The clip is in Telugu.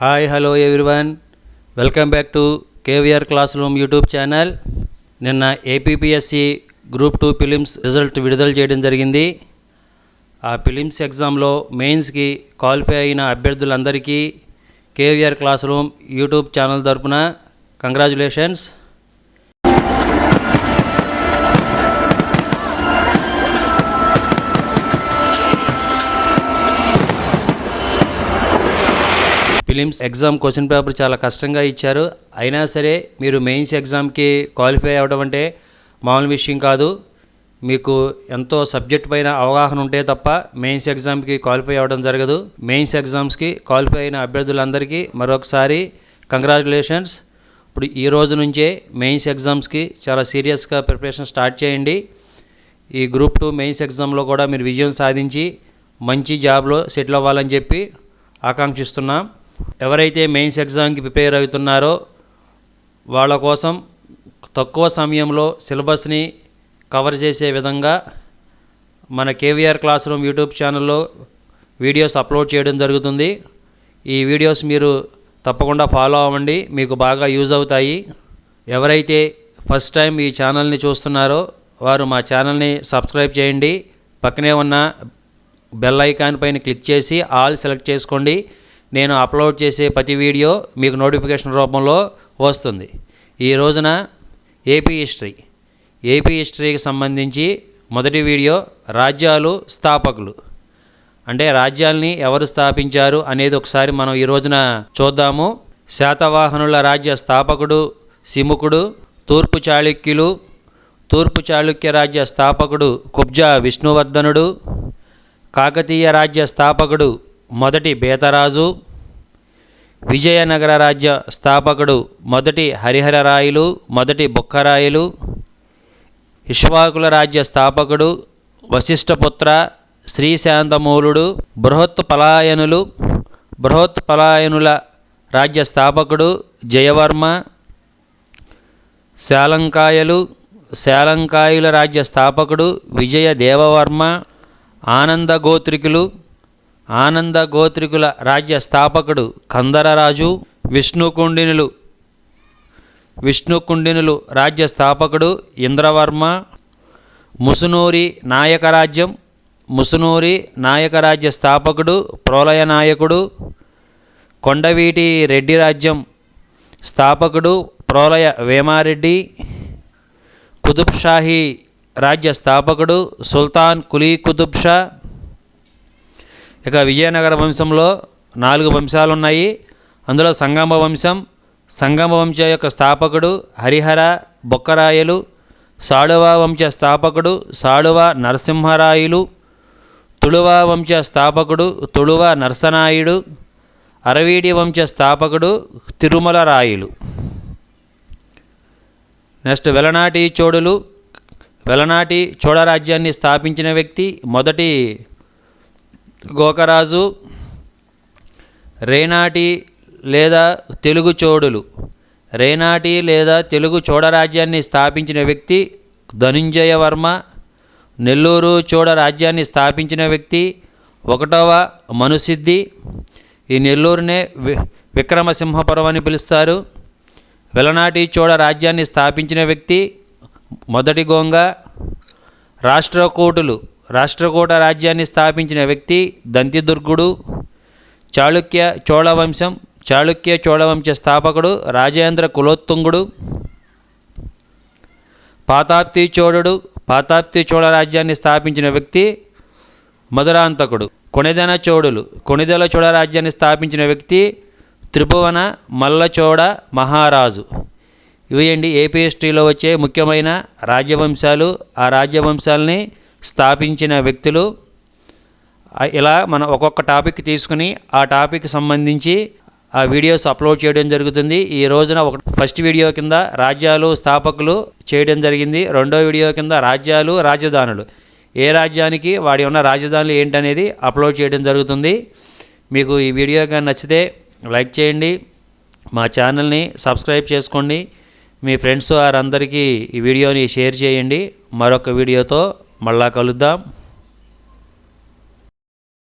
Hi hello everyone, welcome back to KVR classroom YouTube channel. నిన్న ఏపీపీఎస్సి గ్రూప్ 2 ఫిలిమ్స్ రిజల్ట్ విడుదల చేయడం జరిగింది. ఆ ఫిలిమ్స్ ఎగ్జామ్లో మెయిన్స్కి క్వాలిఫై అయిన అభ్యర్థులందరికీ KVR classroom YouTube channel తరపున congratulations. Prelims exam question paper చాలా కష్టంగా ఇచ్చారు. అయినా సరే మీరు మెయిన్స్ ఎగ్జామ్కి క్వాలిఫై అవ్వడం అంటే మామూలు విషయం కాదు. మీకు ఎంతో సబ్జెక్ట్ పైన అవగాహన ఉంటే తప్ప మెయిన్స్ ఎగ్జామ్కి క్వాలిఫై అవ్వడం జరగదు. మెయిన్స్ ఎగ్జామ్స్కి క్వాలిఫై అయిన అభ్యర్థులందరికీ మరొకసారి కంగ్రాచులేషన్స్. ఇప్పుడు ఈ రోజు నుంచే మెయిన్స్ ఎగ్జామ్స్కి చాలా సీరియస్గా ప్రిపరేషన్ స్టార్ట్ చేయండి. ఈ గ్రూప్ 2 మెయిన్స్ ఎగ్జామ్లో కూడా మీరు విజయం సాధించి మంచి జాబ్లో సెటిల్ అవ్వాలని చెప్పి ఆకాంక్షిస్తున్నాం. ఎవరైతే మెయిన్స్ ఎగ్జామ్కి ప్రిపేర్ అవుతున్నారో వాళ్ళ కోసం తక్కువ సమయంలో సిలబస్ని కవర్ చేసే విధంగా మన కేవీఆర్ క్లాస్ రూమ్ యూట్యూబ్ ఛానల్లో వీడియోస్ అప్లోడ్ చేయడం జరుగుతుంది. ఈ వీడియోస్ మీరు తప్పకుండా ఫాలో అవ్వండి, మీకు బాగా యూజ్ అవుతాయి. ఎవరైతే ఫస్ట్ టైం ఈ ఛానల్ని చూస్తున్నారో వారు మా ఛానల్ని సబ్స్క్రైబ్ చేయండి. పక్కనే ఉన్న బెల్ ఐకాన్ పైన క్లిక్ చేసి ఆల్ సెలెక్ట్ చేసుకోండి. నేను అప్లోడ్ చేసే ప్రతి వీడియో మీకు నోటిఫికేషన్ రూపంలో వస్తుంది. ఈ రోజున ఏపీ హిస్టరీకి సంబంధించి మొదటి వీడియో రాజ్యాలు స్థాపకులు, అంటే రాజ్యాల్ని ఎవరు స్థాపించారు అనేది ఒకసారి మనం ఈ రోజున చూద్దాము. శాతవాహనుల రాజ్య స్థాపకుడు సిముకుడు. తూర్పు చాళుక్య రాజ్య స్థాపకుడు కుబ్జా విష్ణువర్ధనుడు. కాకతీయ రాజ్య స్థాపకుడు మొదటి బేతరాజు. విజయనగర రాజ్య స్థాపకుడు మొదటి హరిహరరాయలు, మొదటి బుక్కరాయలు. ఇక్ష్వాకుల రాజ్య స్థాపకుడు వశిష్ఠపుత్ర శ్రీశాంతమూలుడు. బృహత్పలాయనుల రాజ్య స్థాపకుడు జయవర్మ. శాలంకాయుల రాజ్య స్థాపకుడు విజయదేవవర్మ. ఆనందగోత్రికుల రాజ్య స్థాపకుడు కందరరాజు. విష్ణుకుండినులు రాజ్య స్థాపకుడు ఇంద్రవర్మ. ముసునూరి నాయక రాజ్య స్థాపకుడు ప్రోలయనాయకుడు. కొండవీటి రెడ్డి రాజ్యం స్థాపకుడు ప్రోలయ వేమారెడ్డి. కుతుబ్షాహీ రాజ్య స్థాపకుడు సుల్తాన్ కులీ కుతుబ్ షా. ఇక విజయనగర వంశంలో 4 వంశాలు ఉన్నాయి. అందులో సంగమ వంశం యొక్క స్థాపకుడు హరిహర బొక్కరాయలు. సాళువ వంశ స్థాపకుడు సాళువ నరసింహరాయలు. తుళువ వంశ స్థాపకుడు తుళువ నరసనాయుడు. అరవీడి వంశ స్థాపకుడు తిరుమల రాయలు. నెక్స్ట్ వెలనాటి చోళ రాజ్యాన్ని స్థాపించిన వ్యక్తి మొదటి గోకరాజు. రేనాటి లేదా తెలుగు చోళ రాజ్యాన్ని స్థాపించిన వ్యక్తి ధనుంజయవర్మ. నెల్లూరు చోళ రాజ్యాన్ని స్థాపించిన వ్యక్తి 1వ మనుసిద్ధి. ఈ నెల్లూరునే విక్రమసింహపురం అని పిలుస్తారు. వెలనాటి చోళ రాజ్యాన్ని స్థాపించిన వ్యక్తి మొదటి గోంగ. రాష్ట్రకూట రాజ్యాన్ని స్థాపించిన వ్యక్తి దంతిదుర్గుడు. చాళుక్య చోళవంశ స్థాపకుడు రాజేంద్ర కులోత్తుంగుడు. పాతాప్తి చోళ రాజ్యాన్ని స్థాపించిన వ్యక్తి మధురాంతకుడు. కొణిదెల చోళ రాజ్యాన్ని స్థాపించిన వ్యక్తి త్రిభువన మల్లచోళ మహారాజు. ఇవేంటి ఏపీ హిస్టరీలో వచ్చే ముఖ్యమైన రాజ్యవంశాలు. ఆ రాజ్యవంశాలని స్థాపించిన వ్యక్తులు. ఇలా మనం ఒక్కొక్క టాపిక్ తీసుకుని ఆ టాపిక్ సంబంధించి ఆ వీడియోస్ అప్లోడ్ చేయడం జరుగుతుంది. ఈ రోజున ఫస్ట్ వీడియో కింద రాజ్యాలు స్థాపకులు చేయడం జరిగింది. రెండో వీడియో కింద రాజ్యాలు రాజధానులు, ఏ రాజ్యానికి వాడి ఉన్న రాజధానులు ఏంటనేది అప్లోడ్ చేయడం జరుగుతుంది. మీకు ఈ వీడియో కానీ నచ్చితే లైక్ చేయండి, మా ఛానల్ని సబ్స్క్రైబ్ చేసుకోండి, మీ ఫ్రెండ్స్ వారందరికీ ఈ వీడియోని షేర్ చేయండి. మరొక వీడియోతో మళ్ళా కలుద్దాం.